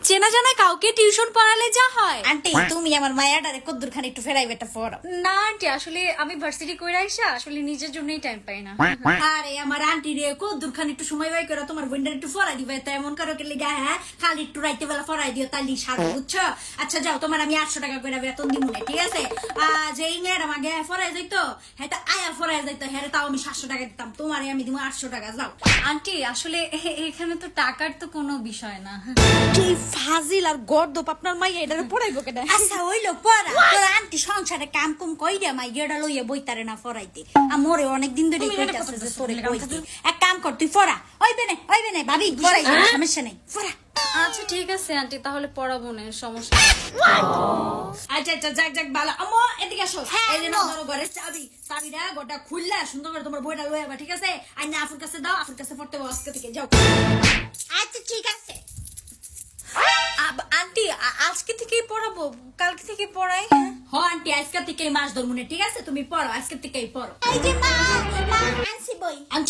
চেনা জানা কাউকে টিউশন পড়ালে যা হয়। আন্টি তুমি আমার মায়াটারে কদ্দুর খানি একটু ফেরাই বেটা পড়ো। না আন্টি, আসলে আমি ভার্সিটি কইরা আইসা আসলে নিজের জন্যই টাইম পাই না। আরে আমার আন্টি রে কদ্দুর খানি একটু সময় বাই করে তোমার বোনটার একটু ফরাই দিবে, তো এমন করো কে লিগা? হ্যাঁ, খালি একটু রাইতে বেলা ফরাই দিও, তালি সাথে বুঝছো? আচ্ছা যাও, তোমার আমি 800 টাকা করে বেতন দিব না, ঠিক আছে? যে এই ম্যাডাম আগে ফরাই যাইতো, হ্যাঁ তা আয়া ফরাই যাইতো, হ্যাঁ তাও আমি 700 টাকা দিতাম, তোমারে আমি দিব 800 টাকা। যাও আন্টি আসলে এখানে তো টাকার তো কোনো বিষয় না। কি ফাজিল আর গর্দপ আপনার মাইয়া এটারে পড়াইবো কেন? আচ্ছা হইলো পড়া, তোর আন্টি সংসারে কাম কুম কইরা মাইয়াটা লইয়া বইতারে না ফরাইতে। আমরে অনেক দিন ধরে কইতাছে যে তোরে কইতে। এক কাম কর, তুই ফরা। ওইবে না ভাবি, ফরাই সমস্যা নাই, ফরা। আচ্ছা ঠিক আছে আন্টি, তাহলে পড়াবো না, সমস্যা নেই। আচ্ছা যাক ভালো। আম্মু এদিকে আসো। এই যে নাও ঘরের চাবিটা গোটা খুললা সুন্দর করে তোমার বইটা লয়ে আবা, ঠিক আছে? আর না আপুর কাছে দাও, আপুর কাছে পড়তে বসো, আজকে থেকে যাও। আচ্ছা ঠিক আছে। আন্টি আজকে থেকেই পড়াবো, কালকে থেকে পড়াই। আন্টি আজকে থেকেই মাস ধরমুনে, ঠিক আছে? তুমি পড়ো, আজকে থেকেই পড়ো। এই যে মা আনছি বই।